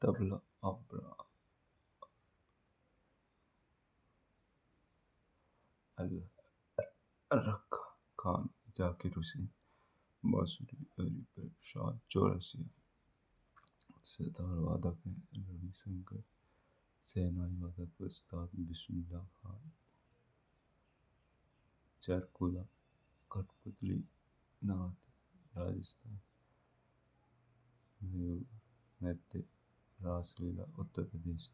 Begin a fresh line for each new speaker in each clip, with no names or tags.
तबला आबरा अल रखा खान, जाकिर हुसैन, बांसुरी हरिप्रसाद चौरसिया, सितार वादक हैं रविशंकर, शहनाई वादक उस्ताद बिस्मिल्लाह खान, चरकुला कठपुतली नाथ राजस्थान, मयूर नृत्य रासलीला उत्तर प्रदेश,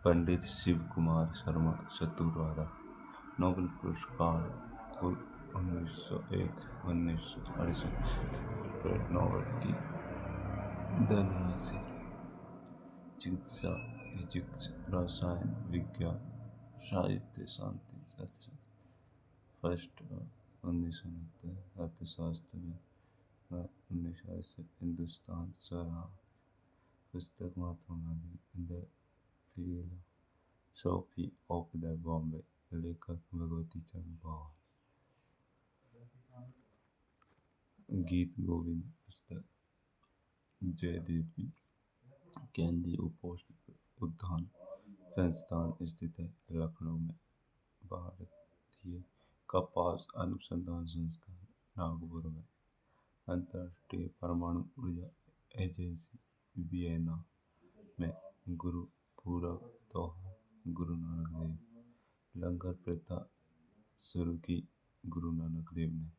पंडित शिव कुमार शर्मा चतुर्वेदा, नोबेल पुरस्कार कुल 1901-1968 नोबेल की धनराशि, चिकित्सा फिजिक्स रसायन विज्ञान साहित्य शांति अर्थशास्त्र, फर्स्ट 1969 अर्थशास्त्र में 1968 हिंदुस्तान स्वराज, पुस्तक Mahatma Gandhi in the philosophy of the Bombay, लेखक भगवती चरण पवार, गीत गोविंद पुस्तक जयदेवी केंद्रीय उपोष्ण उद्यान संस्थान स्थित है लखनऊ में, भारतीय कपास अनुसंधान संस्थान नागपुर में, अंतर्राष्ट्रीय परमाणु ऊर्जा एजेंसी वियना में, गुरु पूरब त्योहार गुरु नानक देव, लंगर प्रथा शुरू की गुरु नानक देव ने,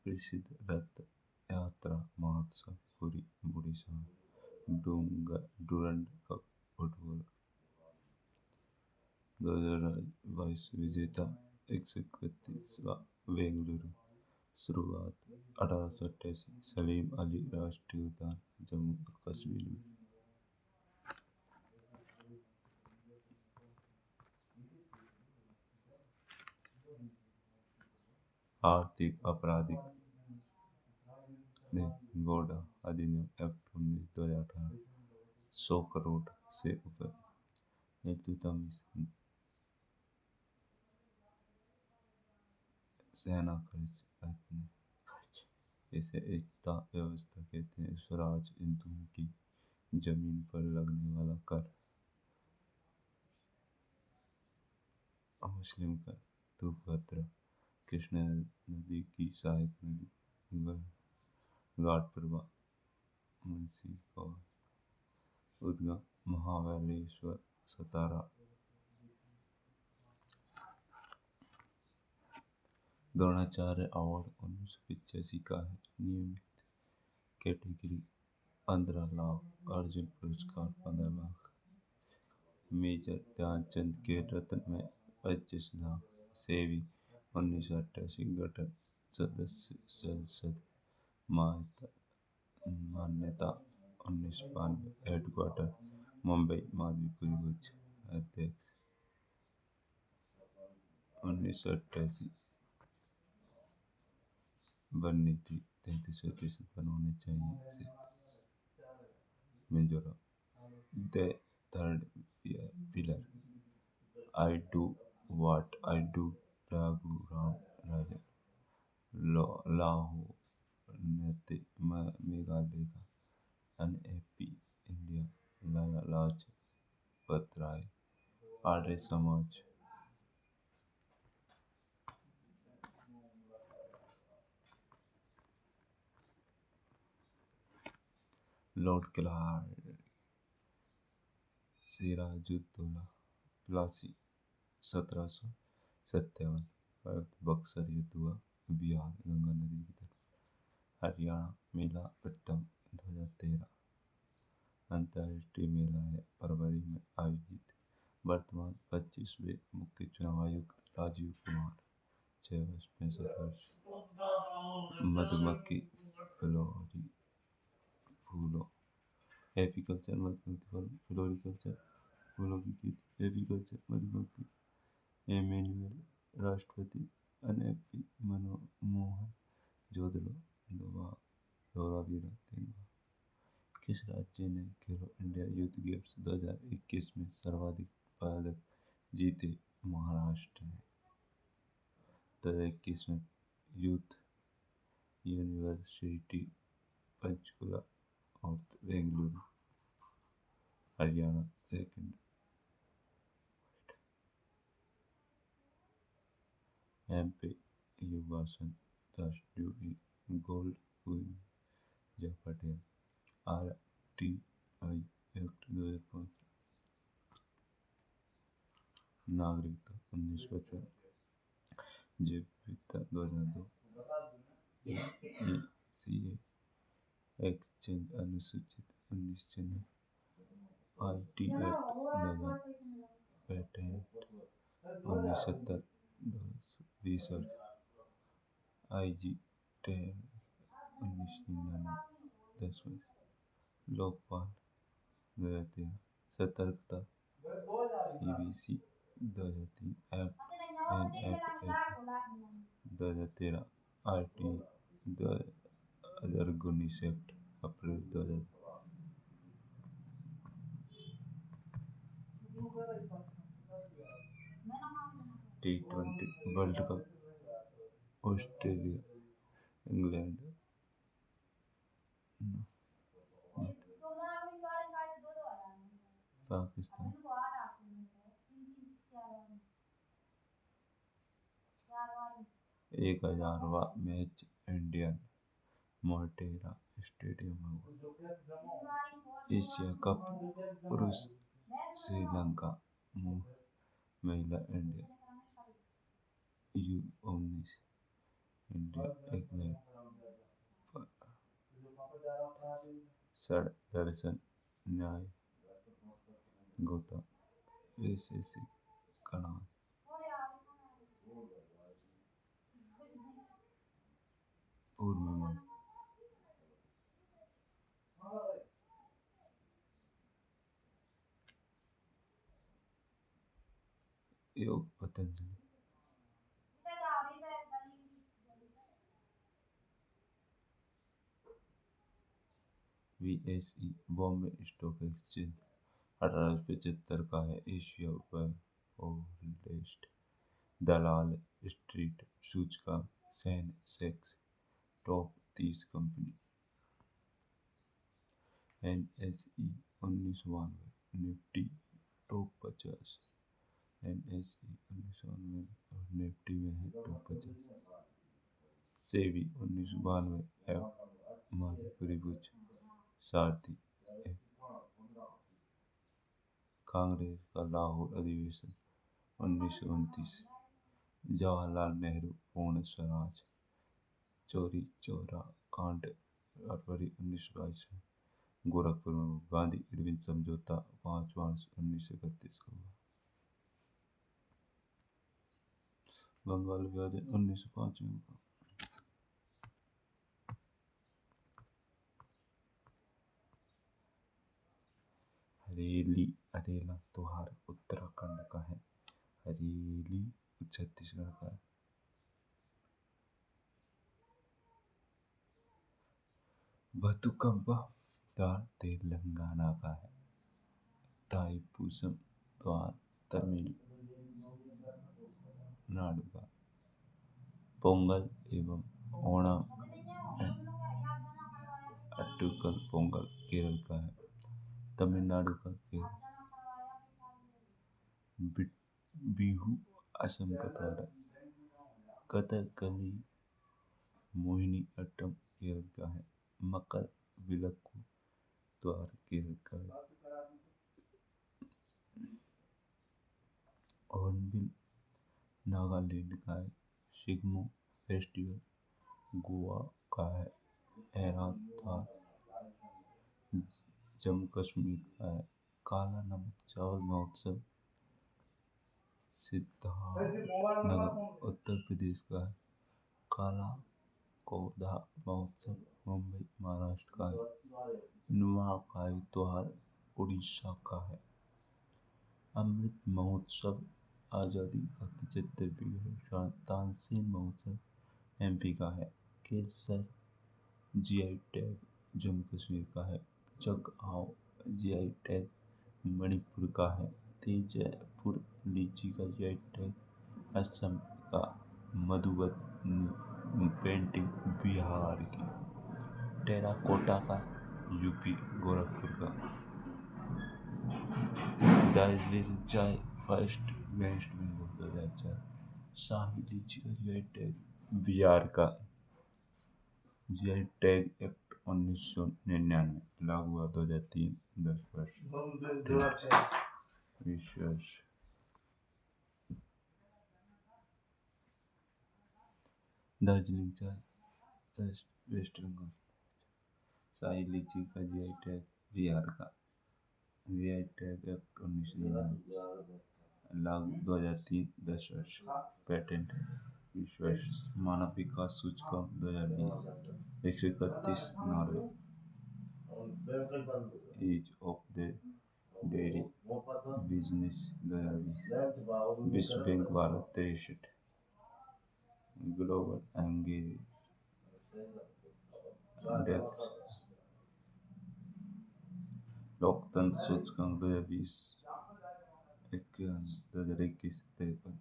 प्रसिद्ध रथ यात्रा महोत्सव Puri Orissa, Durand cup football 2022 विजेता 131वां बेंगलुरु, शुरुआत 1888 सलीम अली राष्ट्रीय उद्यान जम्मू कश्मीर में, आर्थिक आपराधिक ने गोडा अधिनियम एक्ट 19 2018 100 करोड़ से ऊपर इल्तुतमिश सेना खर्च, इसे एकता व्यवस्था कहते हैं। स्वराज हिंदुओं की जमीन पर लगने वाला कर, मुस्लिम कर, तुंगभद्रा कृष्णा नदी की सहायक नदी, घाट प्रवाह मुंशी कौल, उद्गम महाबलेश्वर सतारा, द्रोणाचार्य अवार्ड 1985 का है, नियमित कैटेगरी 15 लाख, अर्जुन पुरस्कार 15 लाख, मेजर ध्यानचंद के रत्न में 25 लाख, सेवी 1988 गठन सदस्य संसद मान्यता 1992, हेडक्वार्टर मुंबई माधवीपुरी भुज, अध्यक्ष 1988, वन नीति 33% वन होने चाहिए से Mizoram, the third pillar, I do what I do Raghuram Rajan, Lahore नृत्य मेघालय का, NAP India Lala Lajpat Rai, Arya Samaj, Lord Clive, Sirajuddaulah Plassey 1757, Buxar युद्ध हुआ बिहार गंगा नदी की तरफ, हरियाणा मेला प्रथम 2013, अंतर्राष्ट्रीय मेला है फरवरी में आयोजित, वर्तमान 25वें मुख्य चुनाव आयुक्त राजीव कुमार, 6 वर्ष 65 वर्ष, मधुमक्खी फूलों, एपीकल्चर मधुमक्खी फ्लोरिकल्चर फूलों की खेती, एपीकल्चर मधुमक्खी, एमेन्युअल राष्ट्रपति, एनएफपी मनमोहन जोदड़ो, धोलावीरा 3 बार, किस राज्य ने खेलो इंडिया यूथ गेम्स 2021 में सर्वाधिक पदक जीते? महाराष्ट्र ने। 2021 में यूथ यूनिवर्सिटी पंचकुला और Bengaluru Haryana second. MP युवासन Tashduri Gold Queen जय पटेल। RTI act 2005। नागरिकता 1955। जैव विविधता 2002। ECA एक्सचेंज अनुसूचित 1996। IT act 2000। पेटेंट 1970। 20 वर्ष। IG tag 1999। 10 वर्ष। लोकपाल 2013। सतर्कता CBC 2003। NFS 2013। RTI 2019 एक्ट अप्रैल 2000। T20 world cup Australia England Pakistan. 1000वां मैच इंडियन मोटेरा स्टेडियम में हुआ। एशिया कप पुरुष श्रीलंका महिला इंडिया U19 इंडिया इंग्लैंड। दर्शन न्याय गौतम SSC कणास। पूर्व में योग Patanjali. BSE Bombay stock exchange 1875 का है। एशिया ओल्डेस्ट दलाल स्ट्रीट सूचकांक Sensex top 30 company. NSE 1992। Nifty top 50। NSE 1992 और निफ्टी में है टॉप 50। सेबी 1992। माधुपुरी बुच सारथी। कांग्रेस का लाहौर अधिवेशन 1929। जवाहरलाल नेहरू पूर्ण स्वराज। चौरी चौरा कांड फरवरी 1922 में। गोरखपुर में गांधी इरविन समझौता 5 मार्च 1931 को हुआ। बंगाल विभाजन 1905 में हुआ। हरेली हरेला त्योहार उत्तराखंड का है। हरेली छत्तीसगढ़ का है। बतुकम्मा त्योहार तेलंगाना का है। थाईपुसम त्योहार तमिलनाडु का। पोंगल एवं ओणम अट्टुकल पोंगल केरल का है। तमिलनाडु का। बिहू असम का त्योहार है। कथकली मोहिनी अट्टम केरल का है। मकर विलक्कू त्योहार केरल का है। हॉर्नबिल नागालैंड का है। शिग्मो फेस्टिवल गोवा का है। एराथार जम्मू कश्मीर का है। काला नमक चावल महोत्सव सिद्धार्थनगर उत्तर प्रदेश का है। काला कोदा महोत्सव मुंबई महाराष्ट्र का है। नुआखाई त्योहार उड़ीसा का है। अमृत महोत्सव आज़ादी का 75वीं वर्षगांठ। तानसेन महोत्सव MP का है। केसर GI टैग जम्मू कश्मीर का है। जगआंव GI टैग मणिपुर का है। तेजपुर लीची का GI टैग असम का मधुबनी पेंटिंग बिहार की, टेराकोटा का यूपी गोरखपुर का, दार्जिलिंग चाय फर्स्ट वेस्ट बंगाल 2004, शाही लीची का जीआई टैग बिहार का, जीआई टैग एक्ट 1999 लागू हुआ 2003, 10 वर्ष विश्वास। दार्जिलिंग चाय वेस्ट बंगाल, शाही लीची का जीआई टैग बिहार का, जीआई टैग एक्ट 1999 लागू 2003, 10 वर्ष पेटेंट विश्वास। मानव विकास सूचकांक 2020 131 Norway, ease of the dairy business 2020, विश्व bank Bharat 63, global engage index, लोकतंत्र सूचकांक 2020 2021 53।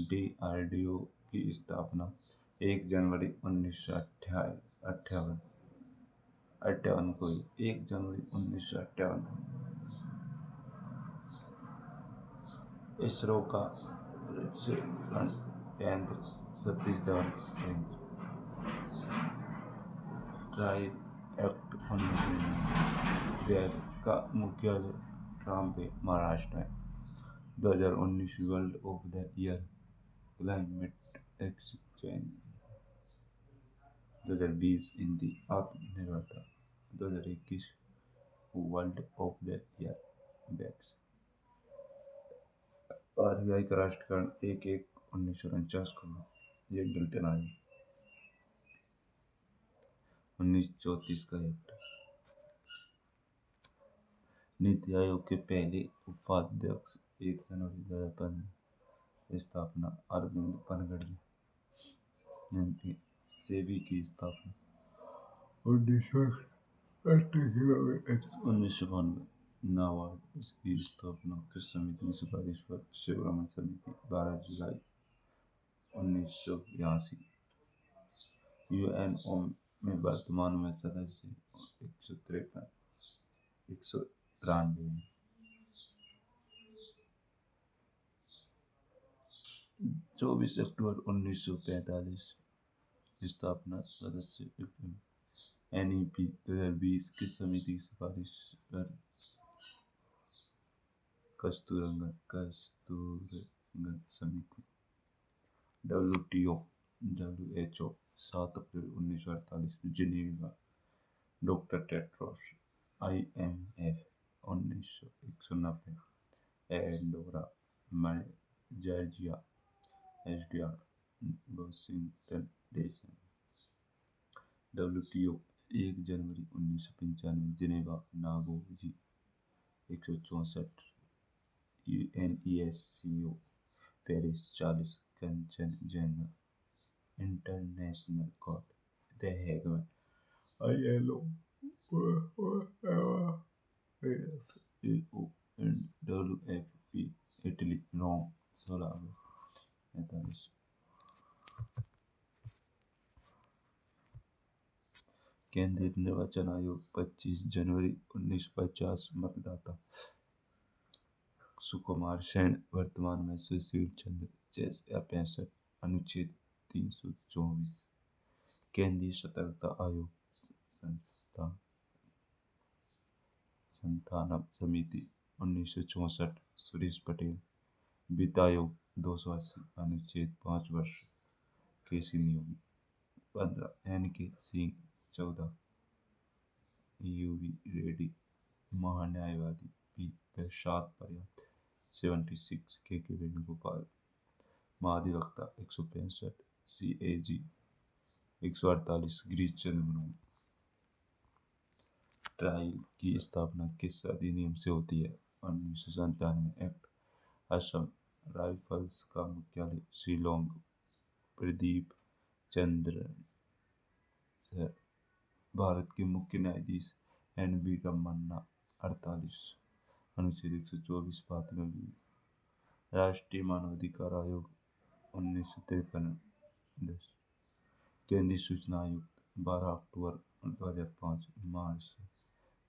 DRDO की स्थापना 1 जनवरी 1958 को हुई, 1 जनवरी 1958। इसरो का केंद्र Satish Dhawan range, tribe act 1999 का मुख्यालय रामबे महाराष्ट्र में। 2019 world of the year climate exchange, 2020 Hindi आत्मनिर्भरता, 2021 world of the year vax. RBI का राष्ट्रीयकरण 1/1/1949 को हुआ, ये मिल्टन आई। 1934 का एक्ट। नीति आयोग के पहले उपाध्यक्ष 1 जनवरी 2015, स्थापना अरविंद पनगड़िया। सेबी की स्थापना 1992। नाबार्ड की स्थापना किस समिति की सिफारिश पर? शिवरमन समिति, 12 जुलाई 1982। यूएनओ में वर्तमान में सदस्य 193 हैं। 24 अक्टूबर 1945 स्थापना सदस्य। एनईपी 2020 किस समिति की सिफारिश पर? कस्तूररंगन समिति। WHO 7 April 1948 Geneva. Doctor Tedros. IMF 1990 Andorra, Georgia. SDR Washington DC। WTO 1 January 1995 Geneva Ngozi. 164 UNESCO Paris 40 Kanchenjunga international court the Hague में। ILO FAO WFP इटली रोम 16 अगस्त 45। केंद्रीय निर्वाचन आयोग 25 जनवरी 1950 मतदाता सुकुमार सेन, वर्तमान में सुशील चंद्र 65 अनुच्छेद 324। केंद्रीय सतर्कता आयोग संस्थान समिति 1964 सुरेश पटेल। वित्त आयोग 280 अनुच्छेद 5 वर्ष KC Niyogi 15। NK Singh 14। UV Reddy महान्यायवादी पी 7 पर्याप्त 76। KK वेणुगोपाल महाधिवक्ता 165। CAG 148 गिरीश चंद्र मुर्मू। ट्रायल की स्थापना किस अधिनियम से होती है? 1997 एक्ट। असम राइफल्स का मुख्यालय शिलोंग। प्रदीप चंद्र है। भारत के मुख्य न्यायाधीश NV रमन्ना 48 अनुच्छेद 124 बात में भी। राष्ट्रीय मानवाधिकार आयोग 1953 10। केंद्रीय सूचना आयुक्त 12 अक्टूबर 2005 महाराष्ट्र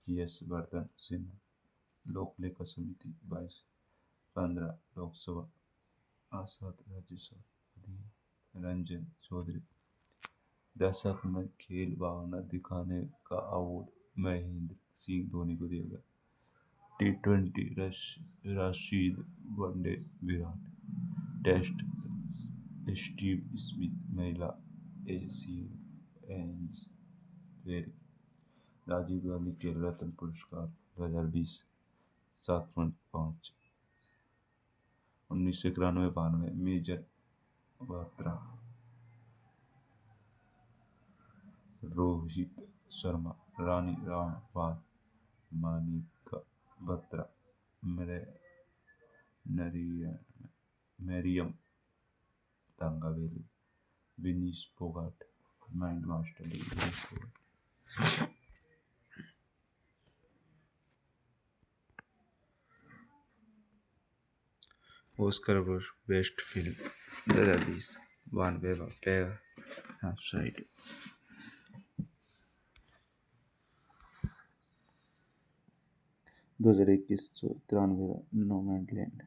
यश वर्धन सिन्हा। लोक लेखा समिति 22 15 लोकसभा आसाद राज्यसभा अधीन रंजन चौधरी। दशक में खेल भावना दिखाने का अवार्ड महेंद्र सिंह धोनी को दिया गया। T20 Rashid one day Virat. Test Steve Smith. महिला एशियन फेरी। राजीव गांधी खेल रत्न पुरस्कार 2020 7.5। 1991-92 major Batra. Rohit Sharma. Rani Rampal. Manika Batra. Mariyam Thangavelu. Vinesh Phogat. Mind master Vinesh Phogat. Oscar for best film 2020 वन वेवा पेगा साइड। 2021 93 नोमैडलैंड।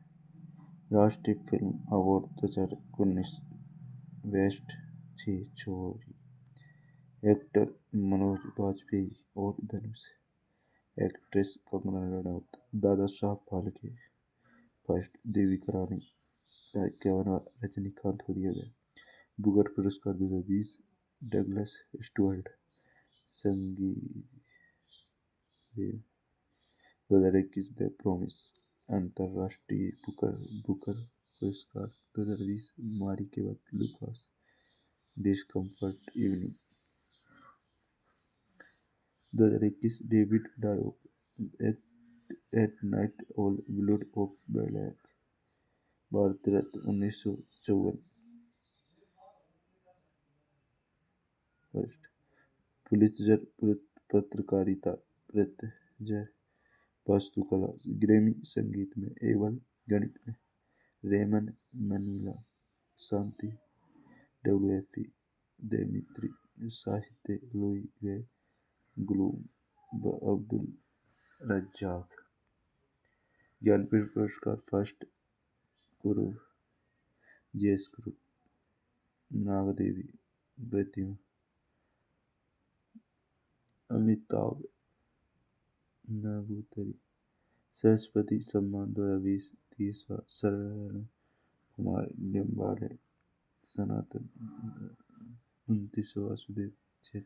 राष्ट्रीय फिल्म अवार्ड 2019 वेस्ट छोरी। एक्टर मनोज बाजपेयी और Dhanush. Actress Kangana Ranaut. Dadasaheb Phalke first. Devika Rani. 51वां Rajinikanth को दिया गया। बुकर पुरस्कार 2020 डगलस स्टुअर्ट। संगीत 2021 द प्रॉमिस। अंतर्राष्ट्रीय बुकर पुरस्कार 2020 मारी के वक्त लुकास। Discomfort evening 2021 David Diop at night all blood of black. Bharat Ratna 1954 first. Pulitzer पत्रकारिता प्रित्जर वास्तुकला। ग्रैमी संगीत में एवल गणित में रेमन मनीला। शांति WFP देमित्री। साहित्य लुई वे ग्लूम अब्दुल रज्जाक। ज्ञानपीठ पुरस्कार फर्स्ट कुरु जेस कुरु। नागदेवी प्रतिमा। अमिताभ नागुतरी। सरस्वती सम्मान 2020 30वां शरण कुमार लिम्बाले। सनातन 29वां वासुदेव जैन।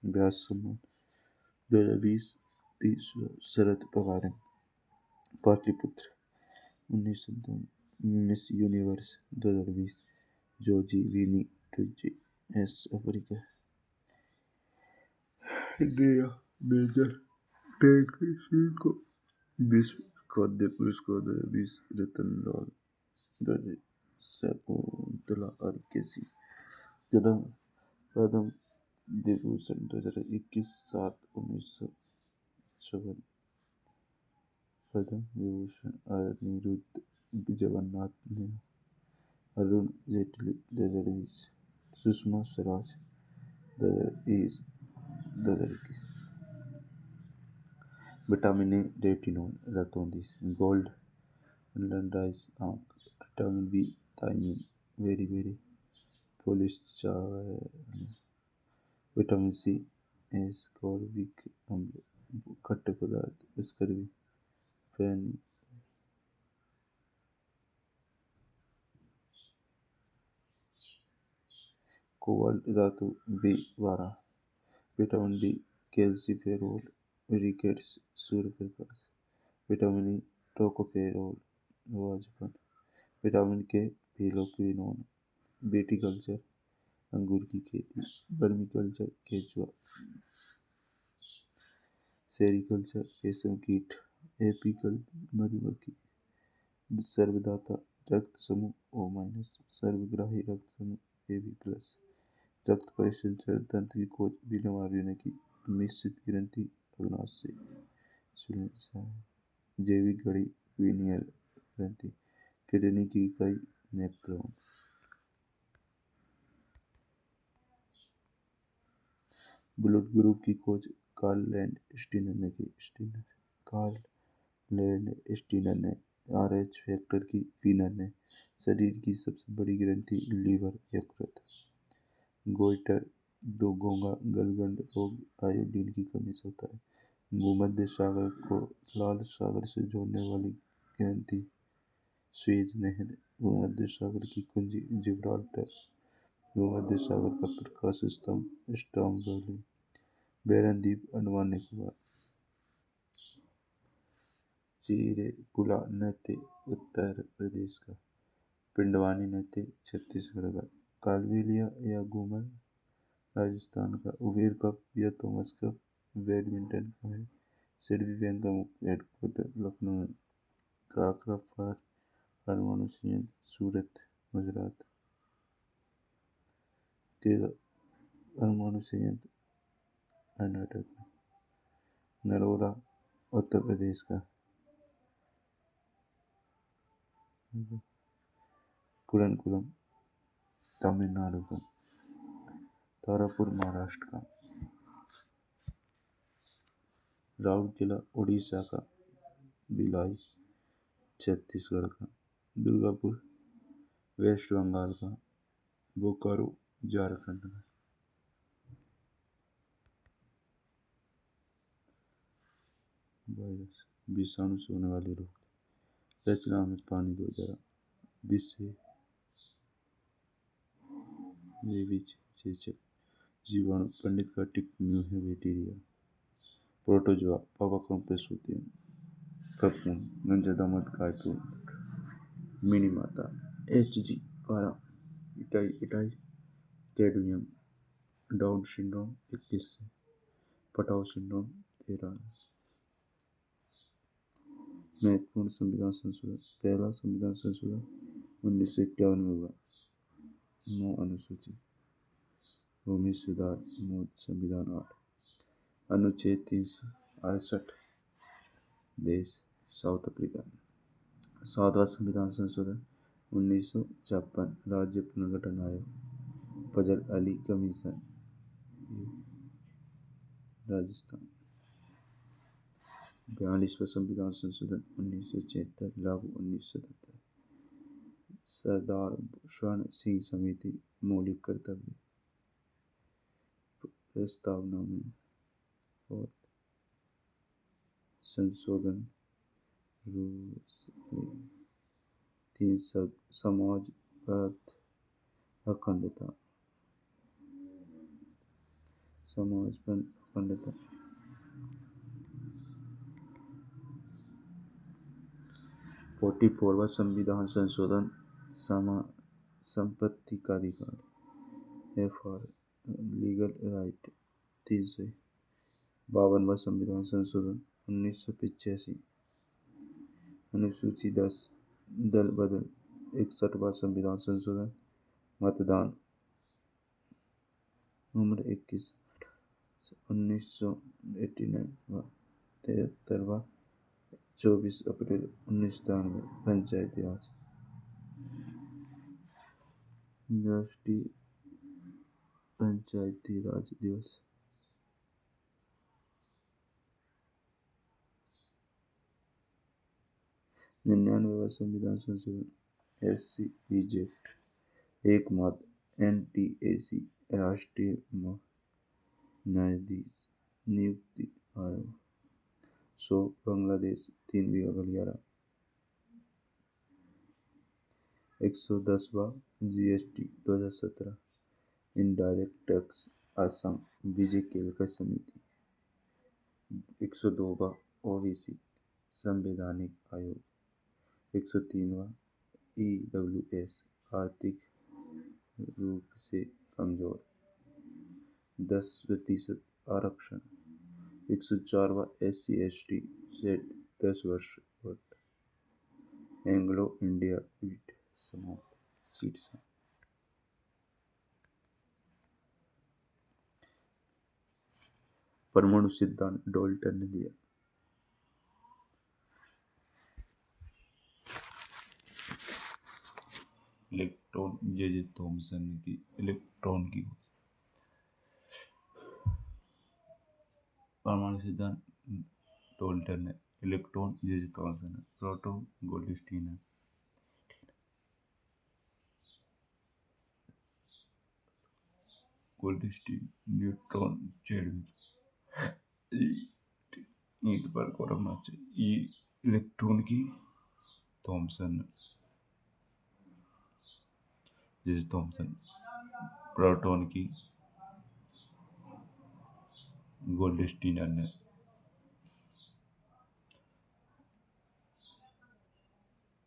व्यास सम्मान 2020 30वां Sharad Pawar. Pataliputra 1957। Miss Universe 2020 Zozibini Tunzi एस अफ्रीका। इंडिया मेजर टैग सिंह को विश्व खाद्य पुरस्कार 2020 रतन लाल दर्जे। शकुंतला आरकेसी। पद्म विभूषण 2021 7/1956। पद्म विभूषण अनिरुद्ध जगन्नाथ ने। Arun Jaitley 2020। Sushma Swaraj 2021। Vitamin A retinol रतौंधी गोल्ड राइस आंख। विटामिन बी थायमिन वेरी पॉलीचार्न। विटामिन सी एस्कॉर्बिक अम्ल खट्टे पदार्थ स्कर्वी फैनी। कोबाल्ट धातु B12। Vitamin D calciferol rickets सूर्यप्रकाश। विटामिन ई टोकोफेरॉल वाजपन। विटामिन के फिलोक्विनोन विटिकल्चर अंगूर की खेती। वर्मीकल्चर केचुआ। सेरीकल्चर रेशम कीट। एपीकल मधुमक्खी। सर्वदाता रक्त समूह O-, सर्वग्राही रक्त समूह AB+, रक्त परिसंचरण तंत्र की खोज बिना मार्विन की, निश्चित ग्रंथि अग्नाशय से, जैविक घड़ी पीनियल ग्रंथि, किडनी की इकाई नेफ्रॉन। ब्लड ग्रुप की खोज कार्ल लैंडस्टीनर ने की। कार्ल लैंडस्टीनर ने RH फैक्टर की फिनर ने शरीर की सबसे बड़ी ग्रंथि लीवर यकृत। गोइटर दो घोंघा गलगंड रोग आयोडीन की कमी से होता है। भूमध्य सागर को लाल सागर से जोड़ने वाली ग्रंथि स्वेज नहर। भूमध्य सागर की कुंजी जिब्राल्टर। भूमध्य सागर का प्रकाश स्तंभ स्ट्रॉम्बोली। बैरन द्वीप अंडमान निकोबार। चिरेकुला नृत्य उत्तर प्रदेश का। पिंडवानी नृत्य छत्तीसगढ़ का। कालबेलिया या घूमर राजस्थान का। उबेर कप या थॉमस कप बैडमिंटन का है। सिडबी बैंक का मुख्य हेडक्वार्टर लखनऊ है। काकरा फार परमाणु संयंत्र सूरत गुजरात के। परमाणु संयंत्र कर्नाटक में। नरोरा उत्तर प्रदेश का। कुरनकुलम तमिलनाडु का। तारापुर महाराष्ट्र का। राउरकेला उड़ीसा का। भिलाई छत्तीसगढ़ का। दुर्गापुर वेस्ट बंगाल का। बोकारो झारखंड का। वायरस विषाणु से होने वाले रोग। रचना में पानी 2020 से रेबीज चेचक जीवाणु पंडित का टिक म्यूहे बैक्टीरिया। प्रोटोजोआ पापा कंपेसोतियम कपून गंजा दामद कायपून मिनी माता HG पारा itai itai cadmium down syndrome 21 से पटाव सिंड्रोम 13। महत्वपूर्ण संविधान संशोधन। पहला संविधान संशोधन 1951 में हुआ। 9 अनुसूची। भूमि सुधार मूल संविधान 8। अनुच्छेद 368 देश साउथ अफ्रीका। 7वां संविधान संशोधन 1956 राज्य पुनर्गठन आयोग फजल अली कमीशन राजस्थान। 42वां संविधान संशोधन 1976 लागू 1977। सरदार स्वर्ण सिंह समिति मौलिक कर्तव्य प्रस्तावना में और संशोधन 3 समाजवाद अखंडता। समाजवाद अखंडता। 44वां संविधान संशोधन संपत्ति का अधिकार FR लीगल राइट 300। 52वां संविधान संशोधन 1985। अनुसूची 10 दल बदल। 61वां संविधान संशोधन मतदान उम्र 21 1989। 73वां 24 अप्रैल 1993 पंचायती राज। राष्ट्रीय पंचायती राज दिवस। 99वां संविधान संशोधन SC एकमात्र NTAC राष्ट्रीय न्यायाधीश नियुक्ति आयोग 100 बांग्लादेश 3 गलियारा। 110वां GST 2017 इनडायरेक्ट टैक्स असम विजय केलकर समिति। 102वां OBC संवैधानिक आयोग। 103वां EWS आर्थिक रूप से कमजोर 10% आरक्षण। 104वां SC/ST सेट 10 वर्ष एंग्लो इंडिया ईट समाप्त सीट से। परमाणु सिद्धांत डाल्टन ने दिया। इलेक्ट्रॉन जे थॉमसन ने की इलेक्ट्रॉन की। परमाणु सिद्धांत डाल्टन ने, इलेक्ट्रॉन जे थॉमसन ने, प्रोटॉन गोल्डस्टीन ने। Goldstein, neutron Chadwick. ईंट पर कोरम ई इलेक्ट्रॉन की थॉमसन जे थॉमसन, प्रोटॉन की गोल्डस्टीन ने,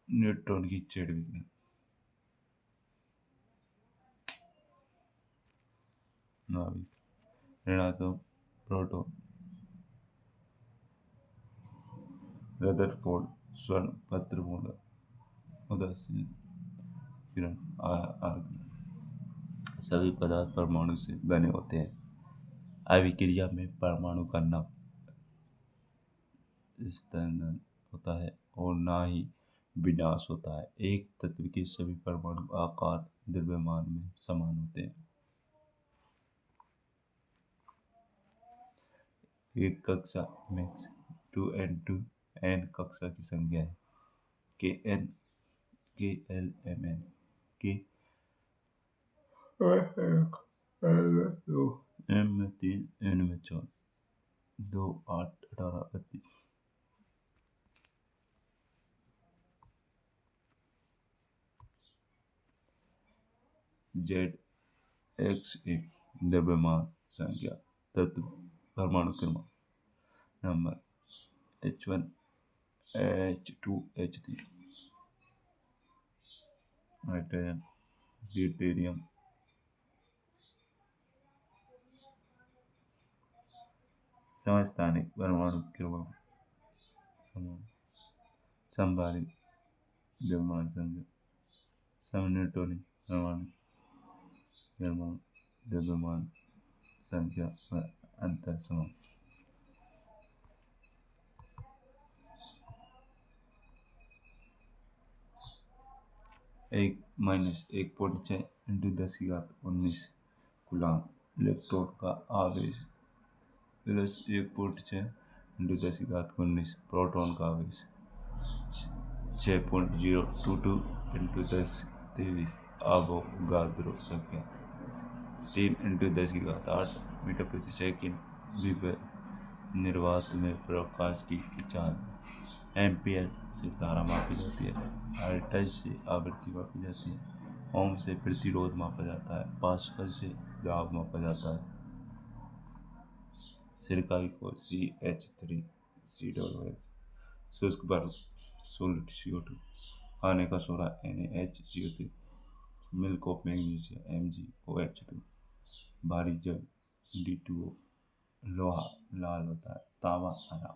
न्यूट्रॉन की चैडविक ने। नाभिक ऋणात्मक प्रोटॉन रदरफोर्ड स्वर्ण पत्र मूलक उदासीन किरण आर्गन। सभी पदार्थ परमाणु से बने होते हैं। अभिक्रिया में परमाणु का न स्पंदन होता है और ना ही विनाश होता है। एक तत्व के सभी परमाणु आकार द्रव्यमान में समान होते हैं। एक कक्षा में 2n2 n कक्षा की संख्या है। kn KLMN के L2 M में 3 N में 4 2 8 18 32। Z X एक द्रव्यमान संख्या तत्व परमाणु क्रमांक number H1 H2 H3 nitrogen deuterium समस्थानिक परमाणु क्रमांक समबारिक द्रव्यमान संख्या समन्यूट्रॉनिक परमाणु द्रव्यमान संख्या व अंतर समान। 1-1.6 × 10⁻19 कूलाम इलेक्ट्रॉन का आवेश प्लस 1.6 × 10⁻19 प्रोटॉन का आवेश 6.022 × 1023 अवोगाद्रो संख्या 3 × 10⁸ मीटर प्रति सेकंड विभव निर्वात में प्रकाश की चाल एम्पियर से धारा मापी जाती है। हर्ट्ज से आवृत्ति मापी जाती है। ओम से प्रतिरोध मापा जाता है। पास्कल से दाब मापा जाता है। सिरकाई को CH3 COOH शुष्क बर्फ सोलिड CO2 खाने का soda NaHCO3 milk of magnesium MgOH2 भारी जल D2O लोहा लाल होता है। तांबा हरा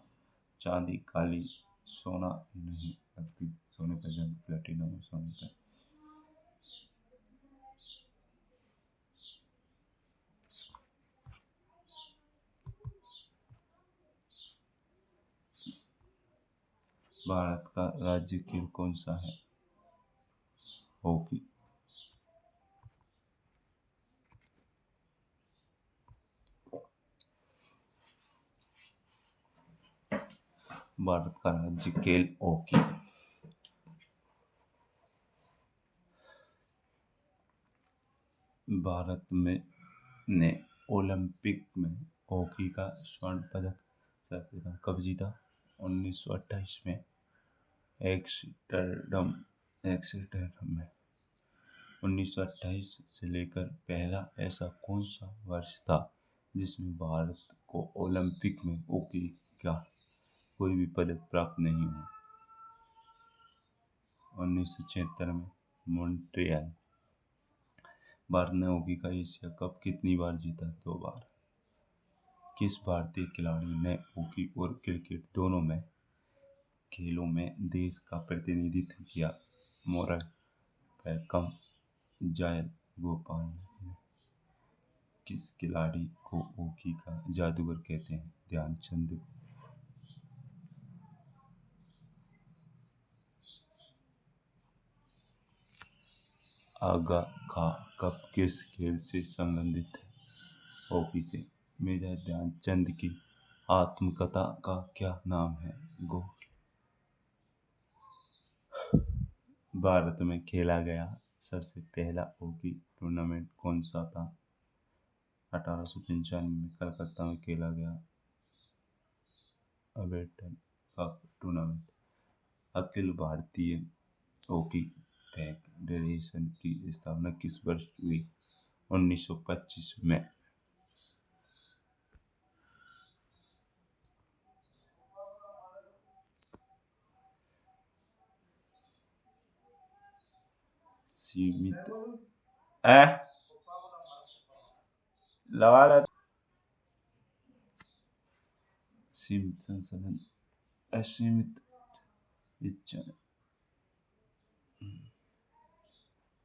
चांदी काली सोना नहीं लगती। सोने का जंग प्लेटिनम और सोने का। भारत का राज्य खेल कौन सा है? हॉकी। भारत का राज्य खेल हॉकी। भारत में ने ओलंपिक में हॉकी का स्वर्ण पदक सर्वप्रथम कब जीता? 1928 में एम्स्टर्डम में। 1928 से लेकर पहला ऐसा कौन सा वर्ष था जिसमें भारत को ओलंपिक में हॉकी का कोई भी पदक प्राप्त नहीं हुआ? 1976 में मॉन्ट्रियल। भारत ने हॉकी का एशिया कप कितनी बार जीता? 2 बार। किस भारतीय खिलाड़ी ने हॉकी और क्रिकेट दोनों खेलों में देश का प्रतिनिधित्व किया? मोरल पैकम जायल गोपाल ने किस खिलाड़ी को हॉकी का जादूगर कहते हैं? ध्यानचंद को। आगा खां कप किस खेल से संबंधित है? हॉकी से। मेजर ध्यानचंद की आत्मकथा का क्या नाम है? गो। भारत में खेला गया सबसे पहला हॉकी टूर्नामेंट कौन सा था? 1895 में कलकत्ता में खेला गया अबेटन cup tournament. Akhil Bharatiya hockey federation की स्थापना किस वर्ष हुई? 1925 में। सीमित ए लगा सीमित संसाधन असीमित इच्छा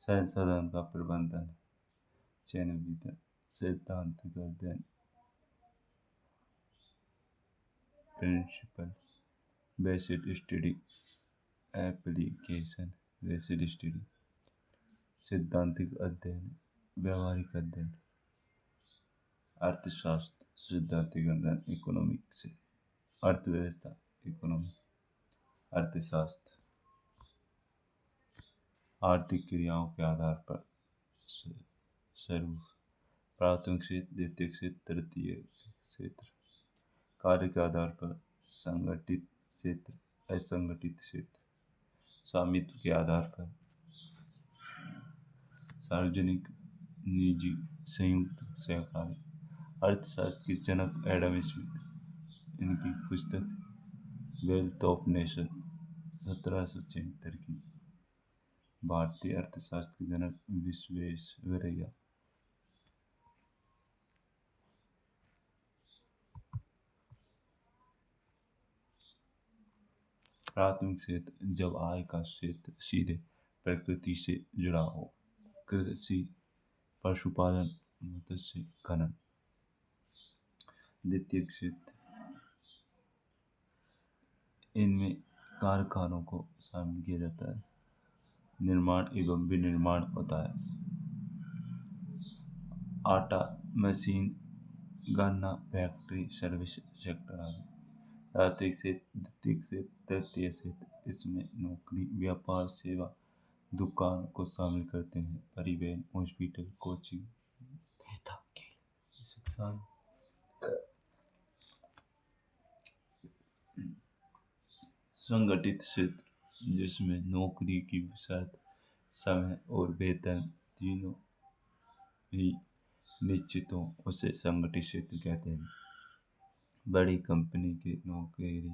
संसाधन का प्रबंधन चयन वितरण सिद्धांत अध्ययन principle basic study application basic study सिद्धांतिक अध्ययन व्यवहारिक अध्ययन अर्थशास्त्र सिद्धांतिक अध्ययन इकोनॉमिक्स अर्थव्यवस्था इकोनॉमी अर्थशास्त्र आर्थिक क्रियाओं के आधार पर स्वरूप प्राथमिक क्षेत्र द्वितीयक क्षेत्र तृतीय क्षेत्र कार्य के आधार पर संगठित क्षेत्र असंगठित क्षेत्र स्वामित्व के आधार पर सार्वजनिक निजी संयुक्त सहकारी अर्थशास्त्र के जनक एडम स्मिथ इनकी पुस्तक वेल्थ ऑफ नेशन 1776 की भारतीय अर्थशास्त्र के जनक विश्वेश्वरैया प्राथमिक क्षेत्र जब आय का क्षेत्र सीधे प्रकृति से जुड़ा हो कृषि पशुपालन मत्स्य खनन द्वितीय क्षेत्र इनमें कारखानों को शामिल किया जाता है निर्माण एवं विनिर्माण होता है आटा मशीन गन्ना फैक्ट्री सर्विस सेक्टर आदि प्राथमिक क्षेत्र द्वितीय क्षेत्र तृतीय क्षेत्र इसमें नौकरी व्यापार सेवा दुकान को शामिल करते हैं परिवहन हॉस्पिटल कोचिंग शिक्षा संगठित क्षेत्र जिसमें नौकरी की शर्त समय और वेतन तीनों ही निश्चित हो उसे संगठित क्षेत्र कहते हैं बड़ी कंपनी की नौकरी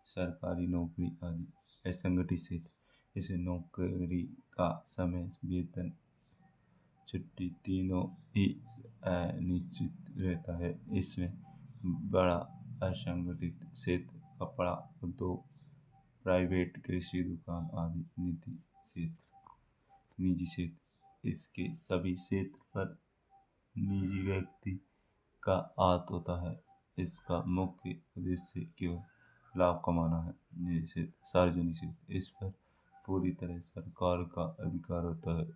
सरकारी नौकरी आदि असंगठित क्षेत्र इसे नौकरी का समय वेतन छुट्टी तीनों ही अनिश्चित रहता है इसमें बड़ा असंगठित क्षेत्र कपड़ा उद्योग प्राइवेट कृषि दुकान आदि निजी क्षेत्र इसके सभी क्षेत्र पर निजी व्यक्ति का हाथ होता है इसका मुख्य उद्देश्य केवल लाभ कमाना है निजी क्षेत्र सार्वजनिक क्षेत्र इस पर पूरी तरह सरकार का अधिकार होता है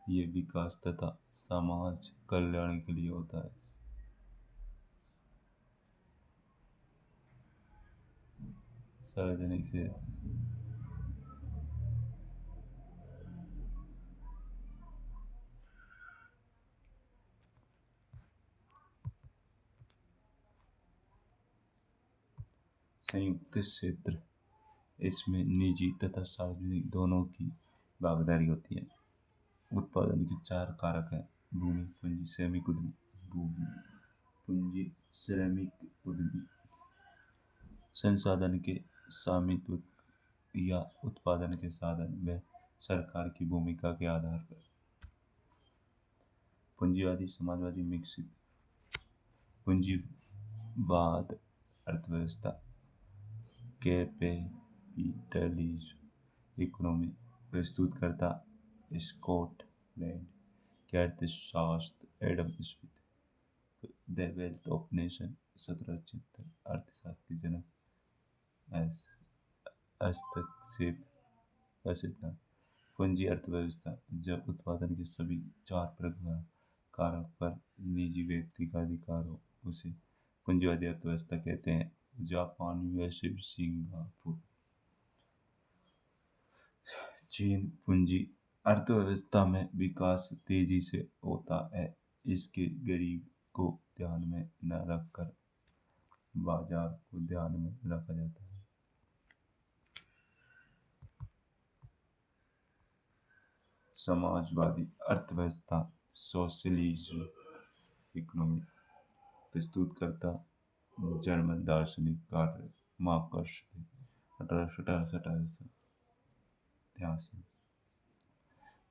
ये विकास तथा समाज कल्याण के लिए होता है सार्वजनिक क्षेत्र संयुक्त क्षेत्र इसमें निजी तथा सार्वजनिक दोनों की भागीदारी होती है उत्पादन के चार कारक हैं भूमि पूंजी श्रमिक उद्यमी भूमि पूंजी श्रमिक उद्यमी संसाधन के स्वामित्व या उत्पादन के साधन व सरकार की भूमिका के आधार पर पूंजीवादी समाजवादी मिश्रित पूंजीवाद अर्थव्यवस्था कैपिटलिज्म इकोनॉमी प्रस्तुतकर्ता स्कॉटलैंड के अर्थशास्त्र Adam Smith. The wealth of nation 1776। अर्थशास्त्र के जनक हस्तक्षेप का सिद्धांत। पूंजी अर्थव्यवस्था जब उत्पादन के सभी चार कारक पर निजी व्यक्ति का अधिकार हो उसे पूंजीवादी अर्थव्यवस्था कहते हैं। जापान, यूएसए, सिंगापुर, चीन। पूंजी अर्थव्यवस्था में विकास तेजी से होता है। इसके गरीब को ध्यान में न रखकर बाजार को ध्यान में रखा जाता है। समाजवादी अर्थव्यवस्था सोशलिज्म इकोनॉमी। प्रस्तुतकर्ता जर्मन दार्शनिक कार्ल मार्क्स थे। 1868।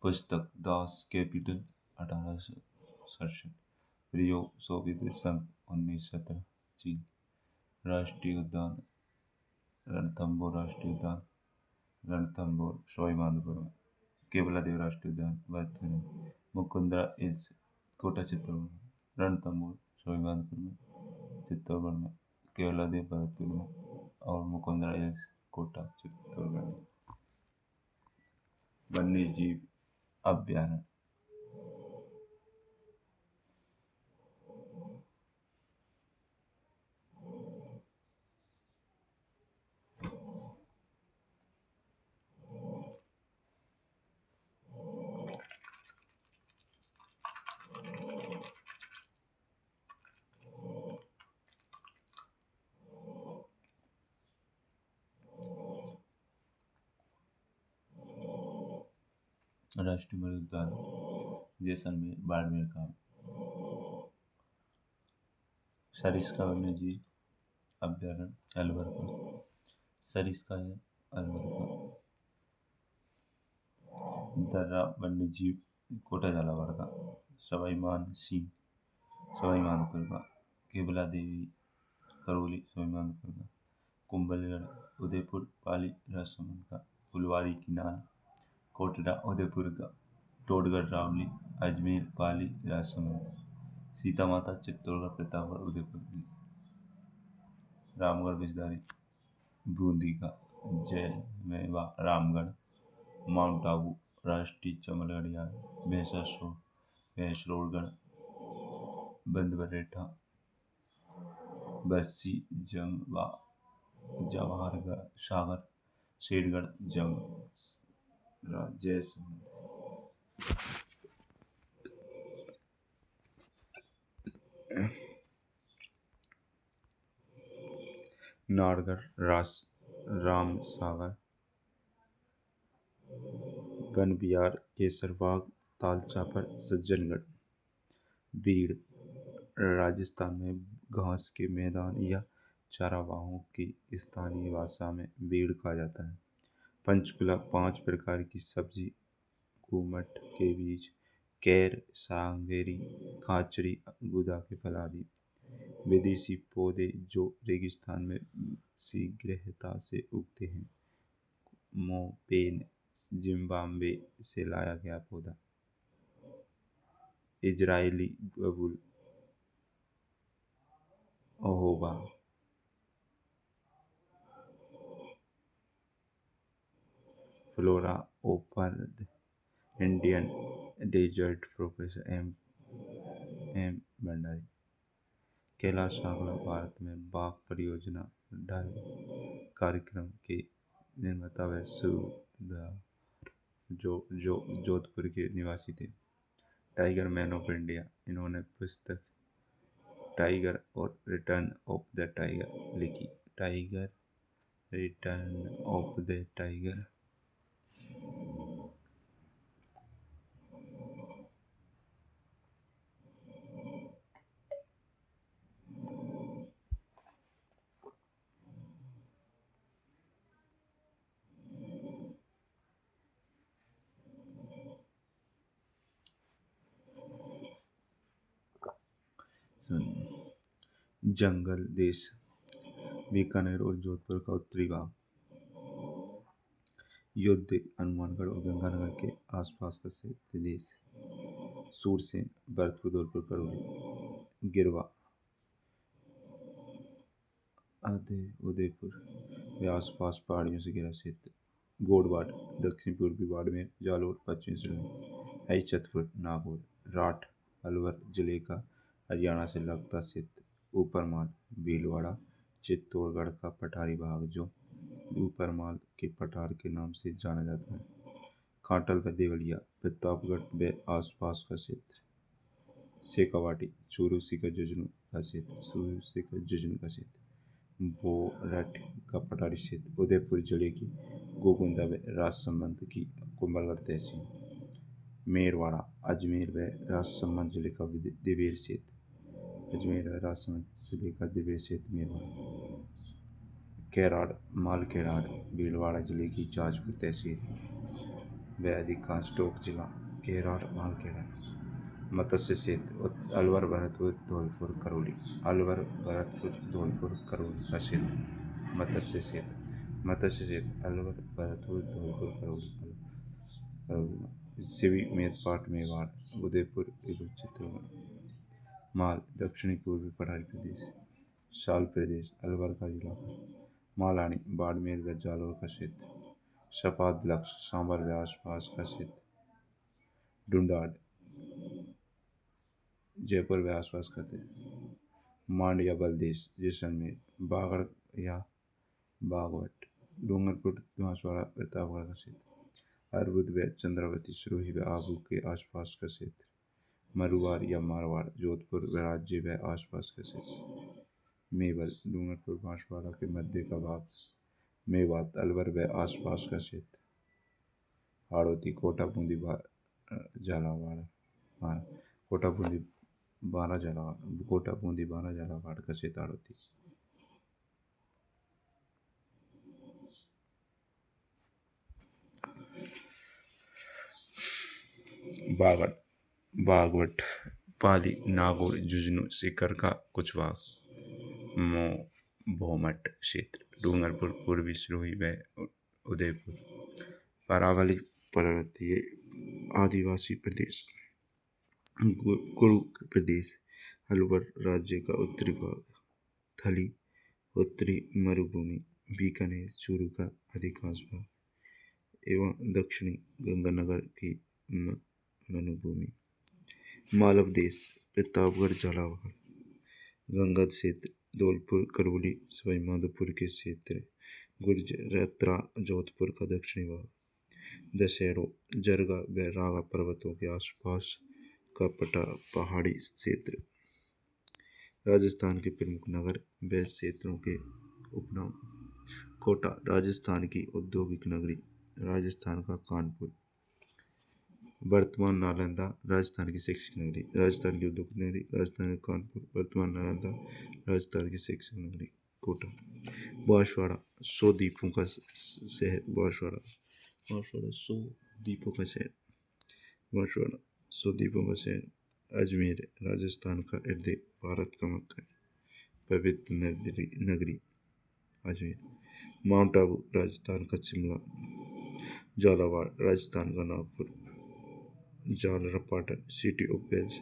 पुस्तक दास कैपिटल 1867। प्रयोग सोवियत संघ 1917। चीन। राष्ट्रीय उद्यान रणथंबोर राष्ट्रीय उद्यान रणथंबोर सवाई माधोपुर में। केवलादेव राष्ट्रीय उद्यान भरतपुर में। मुकुंदरा हिल्स कोटा चित्तौड़गढ़ में। रणथंबोर सवाई माधोपुर में चित्तौड़गढ़ में। केवलादेव भरतपुर में और मुकुंदरा हिल्स कोटा चित्तौड़गढ़ में। वन्य जीव अभ्यारण्य। राष्ट्रीय मृग उद्यान जैसलमेर बाड़मेर का। सरिस्का वन्य जीव अभ्यारण्य अलवर का। सरिस्का है अलवर का। दर्रा वन्य जीव कोटा झालावाड़ का। सवाई मान सिंह सवाई माधोपुर का। केवला देवी करौली सवाई माधोपुर का। कुंभलगढ़ उदयपुर पाली राजसमंद का। फुलवारी किनाल कोटड़ा उदयपुर का। टोडगढ़ रावली अजमेर पाली राजसमंद। सीता माता चित्तौड़गढ़ प्रतापगढ़ उदयपुर की। रामगढ़ बिजदारी बूंदी का। जय मेवा रामगढ़। माउंट आबू राष्ट्रीय चमलगढ़ भैंसरोडगढ़ बंदबरेठा बस्सी जवाहरगढ़ सागर शेरगढ़ जैसलमेर। नारगढ़ रामसागर बनबियार केसरबाग तालचापर सज्जनगढ़। बीड़ राजस्थान में घास के मैदान या चरागाहों की स्थानीय भाषा में बीड़ कहा जाता है। पंचकुला 5 प्रकार की सब्जी कुमट के बीज कैर सांगेरी खाचरी गुदा के फल आदि। विदेशी पौधे जो रेगिस्तान में शीघ्रता से उगते हैं। मोपेन जिम्बाब्वे से लाया गया पौधा। इजरायली बबूल ओहोबा। फ्लोरा ओपर्द Indian desert professor M Bhandari. Kailash Sankhala Bharat में बाघ परियोजना कार्यक्रम के निर्माता व सूत्रधार जो जोधपुर के निवासी थे। टाइगर मैन ऑफ इंडिया इन्होंने पुस्तक टाइगर और रिटर्न ऑफ द टाइगर लिखी। Tiger return of the tiger. जंगल देश बीकानेर और जोधपुर का उत्तरी भाग। युद्ध हनुमानगढ़ और गंगानगर के आसपास का प्रदेश। सूरसेन, भरतपुर, धौलपुर, करौली। गिरवा, उदयपुर व आसपास पहाड़ियों से घिरा क्षेत्र। गोडवाड, दक्षिण पूर्वी बाड़मेर, जालोर, पश्चिमी सिरोही। हरिश्चंद्रपुर, नागौर। राठ, अलवर जिले का हरियाणा से लगता क्षेत्र। ऊपरमाल, भीलवाड़ा, चित्तौड़गढ़ का पठारी भाग जो ऊपरमाल के पठार के नाम से जाना जाता है। कांटल व देवलिया, प्रतापगढ़ व आसपास का क्षेत्र। शेखावाटी, चूरू सीकर जुजनू का क्षेत्र। चूरू सीकर जुजनू का क्षेत्र। बोरठ का पठारी क्षेत्र। उदयपुर जिले की गोकुंदा व राजसमंद की कुंभलगढ़ तहसील। मेरवाड़ा, अजमेर व राजसमंद जिले का दिवेर क्षेत्र। अजमेर व राजसमंद जिले का दिवेर क्षेत्र मेरवाड़ा। कैराड़, मालखेड़ाड़, भीलवाड़ा जिले की जाजपुर तहसील व अधिकांश टोक जिला। कैराड़, मालखेड़ा। मत्स्य क्षेत्र, अलवर, भरतपुर, धौलपुर, करौली। अलवर, भरतपुर, धौलपुर, करौली का क्षेत्र। मत्स्य क्षेत्र, मत्स्य क्षेत्र, अलवर, भरतपुर, धौलपुर, करौली। करौली। सिवी, मेदपाट, मेवाड़, उदयपुर एवं चित्तौड़गढ़। माल, दक्षिणी पूर्वी पठारी प्रदेश। शाल प्रदेश, अलवर का इलाका। मालानी, बाड़मेर व जालौर का क्षेत्र। सपाद लक्ष्य, सांभर व आसपास का क्षेत्र। ढूंढाड़, जयपुर व आसपास का क्षेत्र। मांड या बलदेश, जैसलमेर। बागड़ या बागवट, डूंगरपुर, बांसवाड़ा, प्रतापगढ़ का क्षेत्र। अर्बुद व चंद्रावती, सिरोही व आबू के आसपास का क्षेत्र। मरुवाड़ या मारवाड़, जोधपुर व राज्य व आसपास का क्षेत्र। मेवल, डूंगरपुर, बांसवाड़ा के मध्य का भाग। मेवात, अलवर व आसपास का क्षेत्र। हाड़ौती, कोटा बूंदी, झालावाड़। कोटा बूंदी, बारह झालावाड़। कोटा बूंदी, बारह झालावाड़ का क्षेत्र। हाड़ौती। बागड़, बागवट, पाली, नागौर, झुंझुनू, सीकर का कुछ भाग। भोमट क्षेत्र, डूंगरपुर, पूर्वी सिरोही व उदयपुर। अरावली पर्वतीय आदिवासी प्रदेश। कुरु प्रदेश, अलवर राज्य का उत्तरी भाग। थली, उत्तरी मरुभूमि, बीकानेर, चूरू का अधिकांश भाग एवं दक्षिणी गंगानगर की वनभूमि। मालव देश, प्रतापगढ़, झालावाड़। गंगा क्षेत्र, धौलपुर, करौली, सवाईमाधोपुर के क्षेत्र। गुर्जरत्रा, जोधपुर का दक्षिणी भाग। दशहरो, जरगा व रागा पर्वतों के आसपास का पहाड़ी क्षेत्र। राजस्थान के प्रमुख नगर व क्षेत्रों के उपनाम। कोटा, राजस्थान की औद्योगिक नगरी। राजस्थान का कानपुर। वर्तमान नालंदा, राजस्थान की शैक्षिक नगरी। राजस्थान की औद्योगिक नगरी, राजस्थान का कानपुर। वर्तमान नालंदा, राजस्थान की शैक्षिक नगरी। कोटा। बांसवाड़ा, 100 द्वीपों का शहर। बांसवाड़ा, बांसवाड़ा 100 द्वीपों का शहर। बांसवाड़ा, 100 द्वीपों का शहर। अजमेर, राजस्थान का हृदय, भारत का मक्का, पवित्र नगरी अजमेर। माउंट आबू, राजस्थान का शिमला। झालावाड़, राजस्थान का Nagpur. Jhalrapatan, city of bells,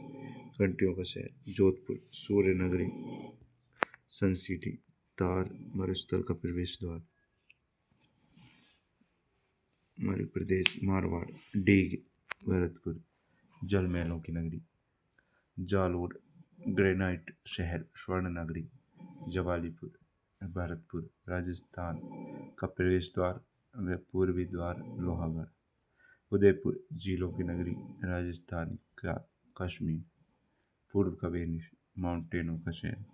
घंटियों का शहर। जोधपुर, सूर्य नगरी, सन सिटी। तार, मरुस्थल का प्रवेश द्वार। मध्य प्रदेश, मारवाड़, डीग, भरतपुर, जल महलों की नगरी। जालोर, ग्रेनाइट शहर, स्वर्ण नगरी। जवालीपुर, भरतपुर, राजस्थान का प्रवेश द्वार व पूर्वी द्वार, लोहागढ़। उदयपुर, झीलों की नगरी, राजस्थान का कश्मीर। पूर्व का वेनिस, माउंटेनों का शहर।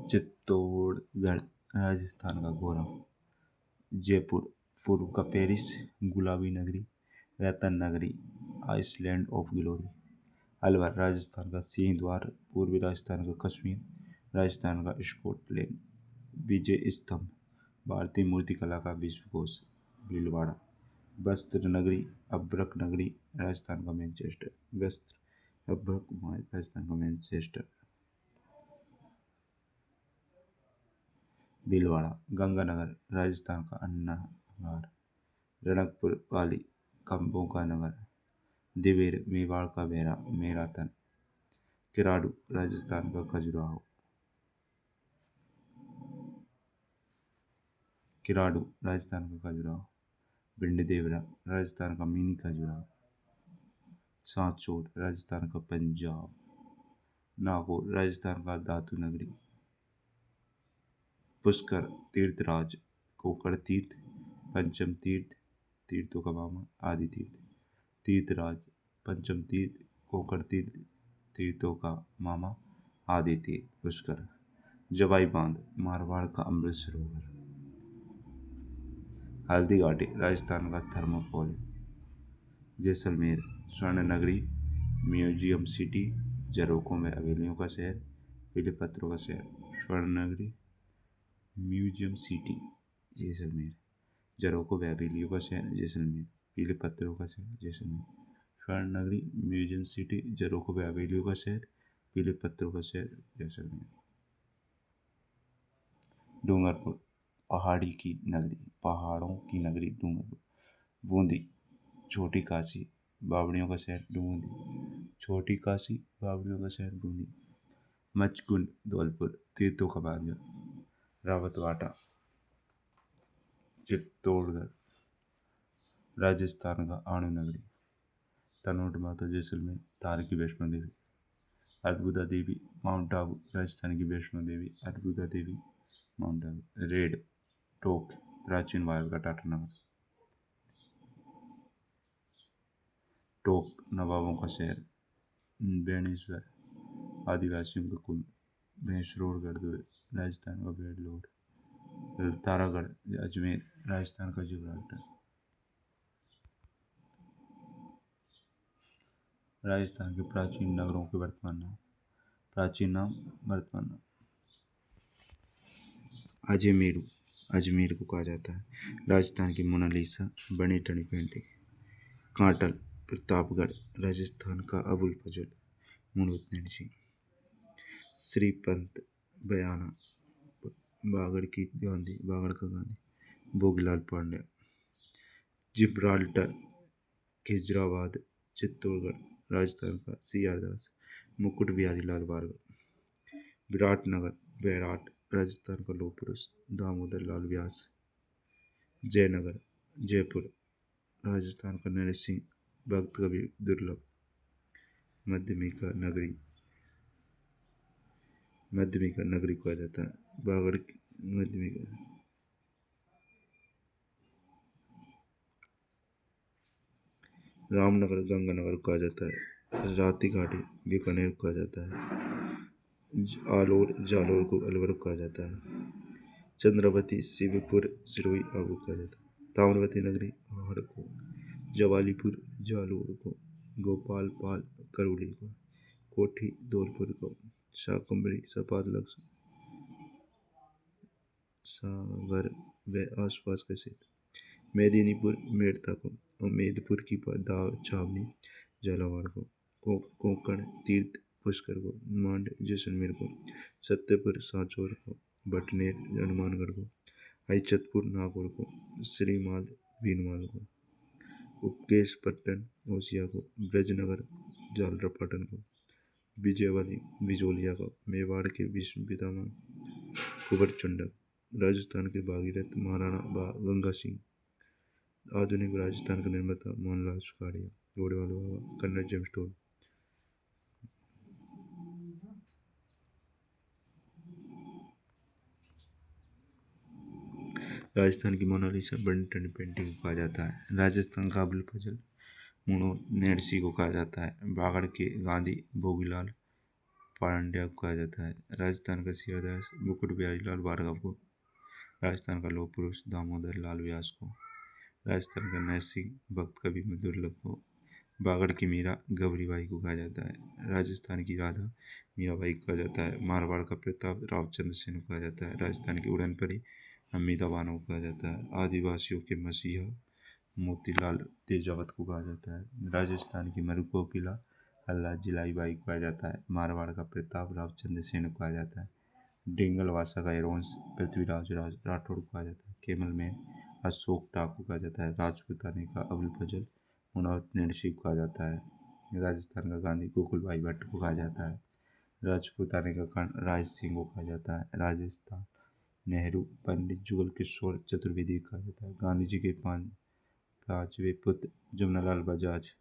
चित्तौड़गढ़, राजस्थान का गोरम। जयपुर, पूर्व का पेरिस, गुलाबी नगरी, रतन नगरी, island of glory. Alwar, Rajasthan का सिंह द्वार, पूर्वी राजस्थान का कश्मीर, राजस्थान का स्कॉटलैंड। विजय स्तंभ, भारतीय मूर्तिकला का विश्वकोश। भीलवाड़ा, वस्त्र नगरी, अभ्रक नगरी, राजस्थान का मैनचेस्टर। वस्त्र, अभ्रक, राजस्थान का मैनचेस्टर। भीलवाड़ा गंगानगर राजस्थान का अन्नागार। रणकपुर पाली खंभों का नगर। दिवेर मेवाड़ का मैराथन। किराडू राजस्थान का खजुराहो। किराडू राजस्थान का खजुराहो। भिंड राजस्थान का मिनी खजुराहो। सांचौर राजस्थान का पंजाब। नागौर राजस्थान का धातु नगरी। पुष्कर तीर्थराज कोकड़ तीर्थ पंचम तीर्थ तीर्थों का मामा आदि तीर्थ। तीर्थराज पंचम तीर्थ कोकड़ तीर्थ तीर्थों का मामा आदि तीर्थ पुष्कर। जवाई बांध मारवाड़ का अमृत सरोवर। हल्दी घाटी राजस्थान का थर्मोपोल। जैसलमेर स्वर्ण नगरी म्यूजियम सिटी झरोखों में हवेलियों का शहर पीले पत्थरों का शहर। स्वर्ण नगरी म्यूजियम सिटी जैसलमेर झरोखों में हवेलियों का शहर जैसलमेर पीले पत्थरों का शहर जैसलमेर। स्वर्ण नगरी म्यूजियम सिटी झरोखों में हवेलियों का शहर पीले पत्थरों का शहर जैसलमेर। डूंगरपुर पहाड़ों की नगरी डूंगरपुर। बूंदी छोटी काशी बावड़ियों का शहर बूंदी। छोटी काशी बावड़ियों का शहर बूंदी। मचकुंड धौलपुर तीर्थों का बांझ। रावतवाटा चित्तौड़गढ़ राजस्थान का आणु नगरी। तनोट माता जैसलमेर तार की वैष्णो देवी। अर्बुदा देवी माउंट आबू राजस्थान की वैष्णो देवी अर्बुदा देवी माउंट आबू। रेड टोक प्राचीन भारत का टाटा नगर। टोक नवाबों का शहर। बेणेश्वर आदिवासियों का कुल। भैंसरोडगढ़ राजस्थान का बेड़लोर। तारागढ़ अजमेर राजस्थान का जिब्राल्टर। राजस्थान के प्राचीन नगरों के वर्तमान नाम। प्राचीन नाम वर्तमान नाम। अजमेरू अजमेर को कहा जाता है। राजस्थान की मोनालिसा बनी ठनी पेंटिंग। कांटल प्रतापगढ़ राजस्थान का अबुल फजल मुनुतनैन सिंह। श्रीपंत बयाना बागड़ का गांधी भोगीलाल पांड्या। जिब्राल्टर खिजराबाद चित्तौड़गढ़ राजस्थान का सीआर दास मुकुट बिहारी लाल भार्गव। विराटनगर बैराट राजस्थान का लौह पुरुष दामोदर लाल व्यास। जयनगर जयपुर राजस्थान का नरसिंह भक्त कवि दुर्लभ। मध्यमिका नगरी कहा जाता है। बागड़ मध्यमिका। रामनगर गंगानगर कहा जाता है। राती घाटी बीकानेर कहा जाता है। आलोर जालोर को अलवर कहा जाता है। चंद्रवती शिवपुर सिरोही आबू कहा जाता है। ताम्रवती नगरी आहड़ को। जवालीपुर जालोर को। गोपालपाल करौली को। कोठी धौलपुर को। शाकंभरी सपाद सागर व आसपास के क्षेत्र। मेदिनीपुर मेड़ता को और मेदपुर की दाव छावनी झालावाड़ को। कोंकण तीर्थ पुष्कर को। मांड जैसलमेर को। सत्यपुर सांचौर को। बटनेर हनुमानगढ़ को। आइचतपुर नागौर को। श्रीमाल भीनमाल को। उपकेशपट्टन ओसिया को। ब्रजनगर जालरापाटन को। विजयवाली बिजोलिया को। मेवाड़ के विष्णु पितामह कुंवरचंडक। राजस्थान के भागीरथ महाराणा गंगा सिंह। आधुनिक राजस्थान का निर्माता मोहनलाल सुखाड़िया। घोड़ेवाल बाबा कन्नड़ जेमस्टोन। राजस्थान की मोनालिसा बनी ठनी पेंटिंग को कहा जाता है। राजस्थान का अबुल फजल मुनुतनैन सिंह को कहा जाता है। बागड़ के गांधी भोगीलाल पांड्या को कहा जाता है। राजस्थान का सियारदास मुकुट बिहारी लाल भार्गव को। राजस्थान का लौह पुरुष दामोदर लाल व्यास को। राजस्थान का नरसिंह भक्त कवि दुर्लभ को। बागड़ की मीरा गौरीबाई को कहा जाता है। राजस्थान की राधा मीराबाई को कहा जाता है। मारवाड़ का प्रताप रावचंद्र सिंह को कहा जाता है। राजस्थान की उड़न परी अमिता बानो को कहा जाता है। आदिवासियों के मसीहा मोतीलाल तेजावत को कहा जाता है। राजस्थान की मरुको किला अल्लाह जिलाई बाई को कहा जाता है। मारवाड़ का प्रताप रावचंद्र सेन को कहा जाता है। डिंगलवासा का एरोंस पृथ्वीराज राठौड़ को कहा जाता है। केमल में अशोक टाकू कहा जाता है। राजपूताने का अबुल फजल मुनव्वत को कहा जाता है। राजस्थान का गांधी गोकुलभाई भट्ट को कहा जाता है। राजपूताने का कर्ण राज सिंह को कहा जाता है। राजस्थान नेहरू पंडित जुगल किशोर चतुर्वेदी को कहा जाता है। गांधी जी के पांचवें पुत्र जमनालाल बजाज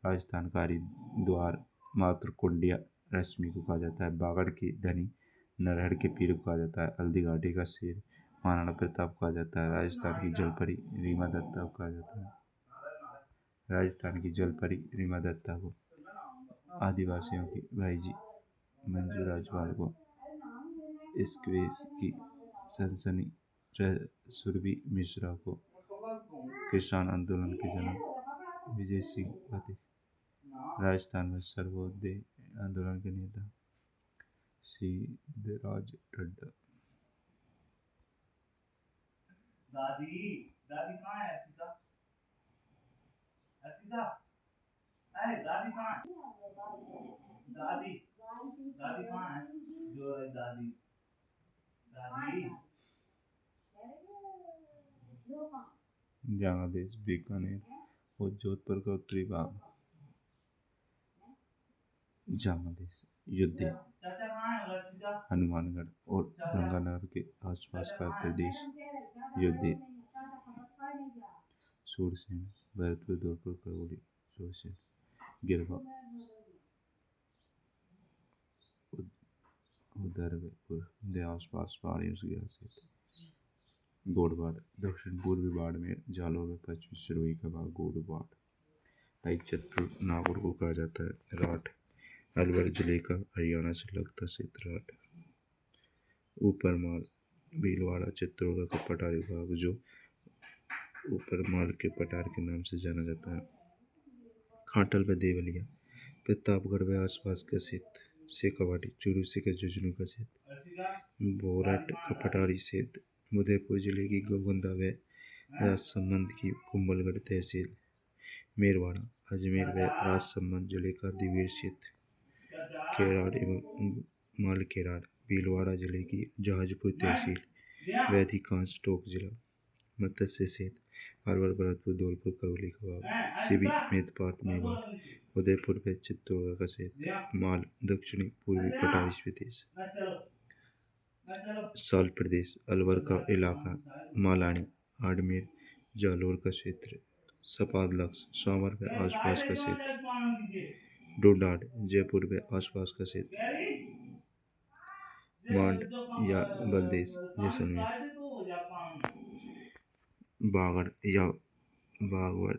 राजस्थान का हरिद्वार मातृकुंडिया रश्मि को कहा जाता है। बागड़ की धनी नरहर के पीर को कहा जाता है। हल्दी घाटी का शेर महाराणा प्रताप को कहा जाता है। राजस्थान की जलपरी रीमा दत्ता को कहा जाता है। राजस्थान की जलपरी रीमा दत्ता को आदिवासियों की भाईजी मंजू राजवाल को स्क्वेश की सनसनी सुरभि मिश्रा को किसान आंदोलन के जनक विजय सिंह पति राजस्थान में सर्वोदय आंदोलन के नेता सिद्धराज टड्डा। दादी दादी कहाँ है सीता? सीता अरे दादी कहाँ है? दादी दादी कहाँ है? जो है दादी दादी जहांगीर बीकानेर और जोधपुर का उत्तरी भाग जहांगीर युद्ध हनुमानगढ़ और गंगानगर के आसपास का प्रदेश युद्ध सूरसेन भरतपुर धौलपुर करौली सूरसेन गिरवा उदयपुर के आसपास पहाड़ियों से घिरा क्षेत्र गोडवाड़ दक्षिण पूर्वी बाड़मेर जालौर में पश्चिमी सिरोही का भाग गोडवाड़ छतरपुर नागौर को कहा जाता है। राठ अलवर जिले का हरियाणा से लगता क्षेत्र राठ ऊपरमाल भीलवाड़ा चित्तौड़गढ़ का पठारी भाग जो ऊपरमाल के पठार के नाम से जाना जाता है। खाटल व देवलिया प्रतापगढ़ व आसपास का क्षेत्र शेखावाटी चूरू से का झुंझुनू का क्षेत्र बोरट का पठारी क्षेत्र उदयपुर जिले की गोगंदा व राजसमंद की कुंभलगढ़ तहसील मेरवाड़ा अजमेर व राजसमंद जिले का दिवीर क्षेत्र केराड़ एवं मालकेराड़ भीलवाड़ा जिले की जहाजपुर तहसील व अधिकांश टोंक जिला मत्स्य क्षेत्र अलवर भरतपुर धौलपुर करौली का भाग सिबी मेदपाट मेवाड़ उदयपुर व चित्तौड़गढ़ का क्षेत्र माल दक्षिणी पूर्वी पठारी प्रदेश साल प्रदेश अलवर का इलाका मालानी आडमेर जालौर का क्षेत्र सपाद लक्स सावर व आसपास का क्षेत्र डोडाड जयपुर व आसपास का क्षेत्र मांड या बलदेश जैसलमेर बागड़ या बागड़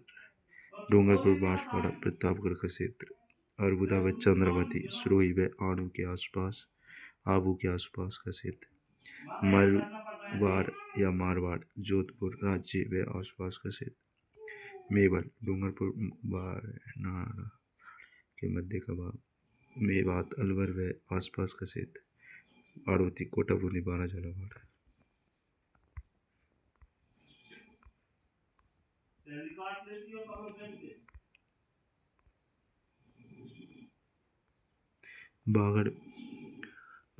डूंगरपुर बांसवाड़ा प्रतापगढ़ का क्षेत्र अरबुदा व चंद्रवती सिरोही व आबू के आसपास का क्षेत्र मलबार या मारवाड़ जोधपुर राज्य व आसपास का क्षेत्र मेवल डूंगरपुर बारनाड़ा के मध्य का भाग मेवात अलवर व आसपास का क्षेत्र आड़वती कोटा बूंदी बारा झालावाड़ बागड़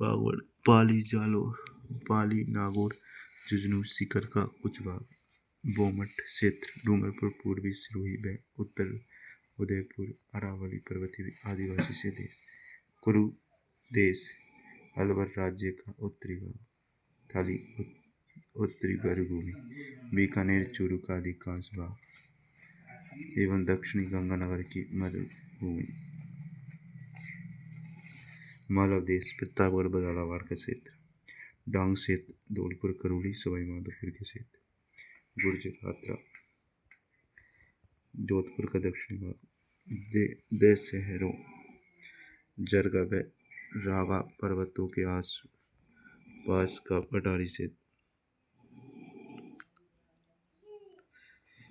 बागड़ पाली जालौर पाली नागौर झुंझुनू सीकर का कुछ भाग बोमट क्षेत्र डूंगरपुर पूर्वी सिरोही व उत्तर उदयपुर अरावली पर्वतीय आदिवासी से देश कुरु देश अलवर राज्य का उत्तरी भाग थाली उत्तरी मरुभूमि बीकानेर चूरू का अधिकांश भाग एवं दक्षिणी गंगानगर की मरुभूमि मालव देश प्रतापगढ़ झालावाड़ का क्षेत्र डांग क्षेत्र धौलपुर करौली सवाई माधोपुर के क्षेत्र गुर्जर जोधपुर का दक्षिणी भाग देश शहरों जरगा व रागा पर्वतों के आस पास का पठारी क्षेत्र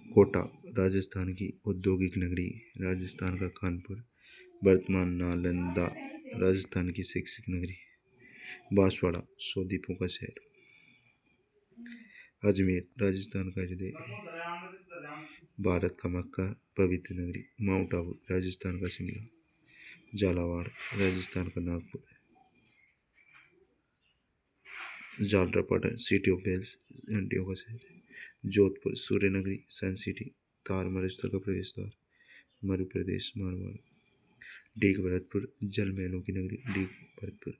कोटा राजस्थान की औद्योगिक नगरी राजस्थान का कानपुर वर्तमान नालंदा राजस्थान की शैक्षिक नगरी बांसवाड़ा सौदीपों का शहर अजमेर राजस्थान का हृदय भारत का मक्का पवित्र नगरी माउंट आबू राजस्थान का शिमला झालावाड़ राजस्थान का Nagpur Jhalrapatan city of wells घंटियों का शहर। जोधपुर सूर्य नगरी सन सिटी तारमल स्थल का प्रवेश द्वार। मध्य प्रदेश मारवाड़। डीग भरतपुर जल महलों की नगरी डीग भरतपुर।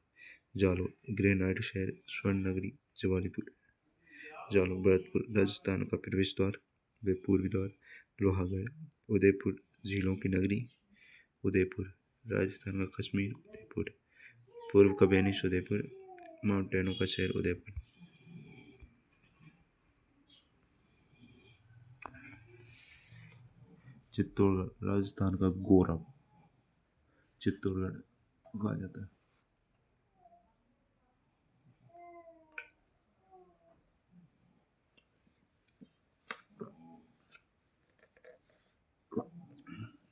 जालोर ग्रेनाइट शहर स्वर्ण नगरी जवालीपुर। जालोर भरतपुर राजस्थान का प्रवेश द्वार व पूर्वी द्वार। लोहागढ़ उदयपुर झीलों की नगरी उदयपुर। राजस्थान का कश्मीर उदयपुर। पूर्व का वेनिस उदयपुर। माउंटेनों का शहर उदयपुर। चित्तौड़गढ़ राजस्थान का गौरव चित्तौड़गढ़ कहा जाता है।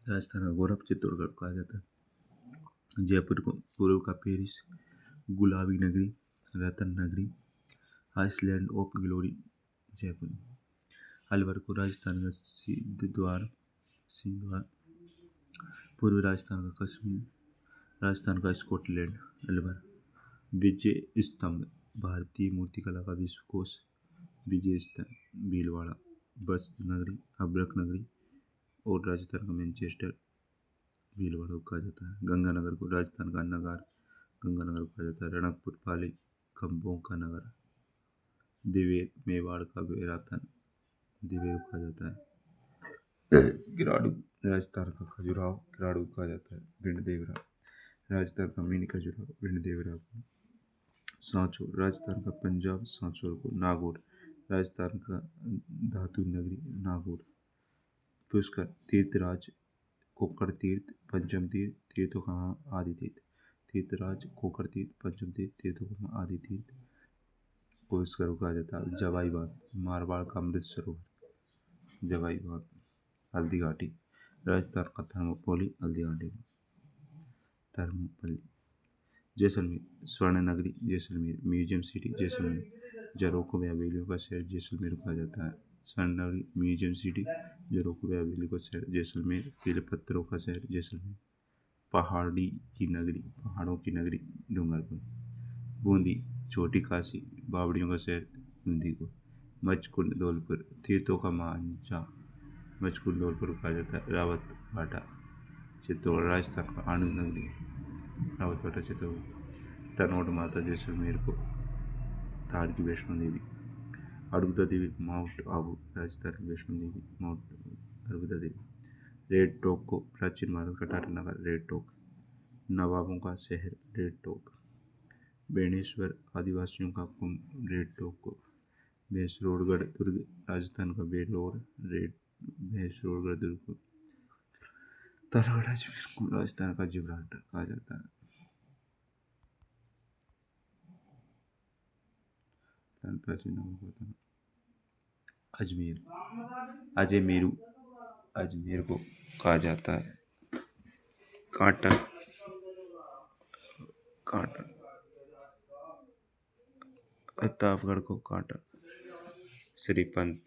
राजस्थान का गौरव चित्तौड़गढ़ कहा जाता है। जयपुर को पूर्व का पेरिस गुलाबी नगरी रतन नगरी island of glory Jaipur. Alwar को राजस्थान का सिंह द्वार पूर्व राजस्थान का कश्मीर राजस्थान का स्कॉटलैंड अलवर। विजय स्तंभ भारतीय मूर्तिकला का विश्वकोश विजय स्तंभ भीलवाड़ा। बस्त नगरी अब्रक नगरी और राजस्थान का मैनचेस्टर भीलवाड़ा को कहा जाता है। गंगानगर को राजस्थान का नगार गंगानगर कहा जाता है। रणकपुर पाली खंभों का नगर। दिवेर मेवाड़ का बेरातन दिवेर कहा जाता है। गिराडू राजस्थान का खजुराहो गिराडू कहा जाता है। भिंड देवरा राजस्थान का मिनी खजुराहो भिंड देवरा को। सांचौर राजस्थान का पंजाब सांचौर को। नागौर राजस्थान का धातु नगरी नागौर। पुष्कर तीर्थराज कोकर तीर्थ पंचम तीर्थ तीर्थों का आदि तीर्थ। तीर्थराज कोकर तीर्थ पंचम तीर्थ तीर्थों का आदि तीर्थ। पुष्कर को कहा जाता है। जवाई बाग मारवाड़ का अमृत सरोवर जवाई बाग। हल्दी घाटी राजस्थान का थर्मोपोली हल्दी घाटी थर्मोपल्ली। जैसलमेर स्वर्ण नगरी जैसलमेर म्यूजियम सिटी जैसलमेर। जरोको व हवेलियों का शहर जैसलमेर कहा जाता है। स्वर्ण नगरी म्यूजियम सिटी जरोको व हवेलियों का शहर जैसलमेर। तिलपत्रों का शहर जैसलमेर। पहाड़ी की नगरी पहाड़ों की नगरी डूंगरपुर। बूंदी छोटी काशी बावड़ियों का शहर बूंदी को। मचकुंड धौलपुर तीर्थों का मांझा मचकुंड धौलपुर कहा जाता है। रावत भाटा चित्तौड़गढ़ राजस्थान का आनंद नगरी रावत भाटा चित्तौड़गढ़। तनोट माता जैसलमेर को। थार की वैष्णो देवी अड़बुदा देवी माउंट आबू राजस्थान की वैष्णो देवी माउंट अड़बुदा देवी। रेड टोक को प्राचीन भारत का टाटा नगर रेड टोक। नवाबों का शहर रेड टोक। बेणेश्वर आदिवासियों का कुंभ रेड टोक को। भैंसरोड़गढ़ दुर्ग राजस्थान का बेलोर रेड भैंसरोड़गढ़ दुर्ग को। तारागढ़ को राजस्थान का जिब्राल्टर कहा जाता है। अजमेर अजमेरू अजमेर को कहा जाता है। कांटन कांटन प्रतापगढ़ को कांटन। श्रीपंत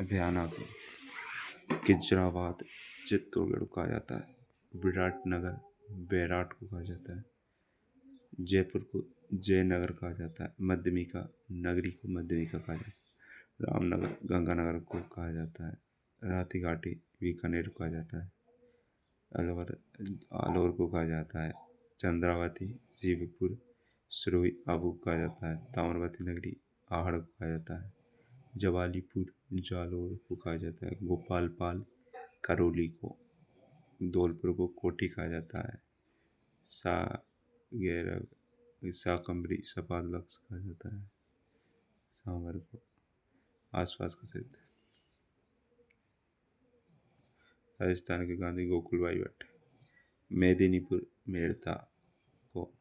भयानक खिजराबाद चित्तौड़गढ़ को कहा जाता है। विराटनगर बैराट को कहा जाता है। जयपुर को जयनगर कहा जाता है। मध्यमिका नगरी को मध्यमिका कहा जाता है। रामनगर गंगानगर को कहा जाता है। राती घाटी बीकानेर को कहा जाता है। अलवर आलोर को कहा जाता है। चंद्रावती शिवपुर सिरोही आबू को कहा जाता है। ताम्रवती नगरी आहड़ को कहा जाता है। जवालीपुर जालोर को कहा जाता है। गोपालपाल करौली को। धौलपुर को कोठी कहा जाता है। साकम्बरी सपाद लक्स कहा जाता है। सांवर को आसपास का क्षेत्र। राजस्थान के गांधी गोकुल भाई भट्ट। मेदिनीपुर मेड़ता को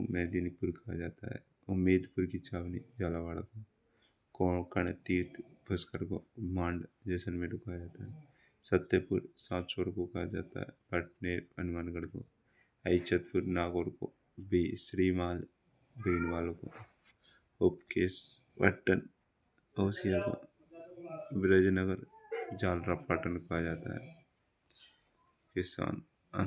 मेदिनीपुर कहा जाता है। उम्मेदपुर की छावनी झालावाड़ को। कोंकण तीर्थ पुष्कर को मांड जैसलमेर को कहा जाता है। सत्यपुर सांचौर को कहा जाता है। पटनेर हनुमानगढ़ को। अहिचतपुर नागौर को। श्रीमाल भीनवाल को। उपकेशवटन ओसिया को। ब्रजनगर झालरापाटन कहा जाता है। किसान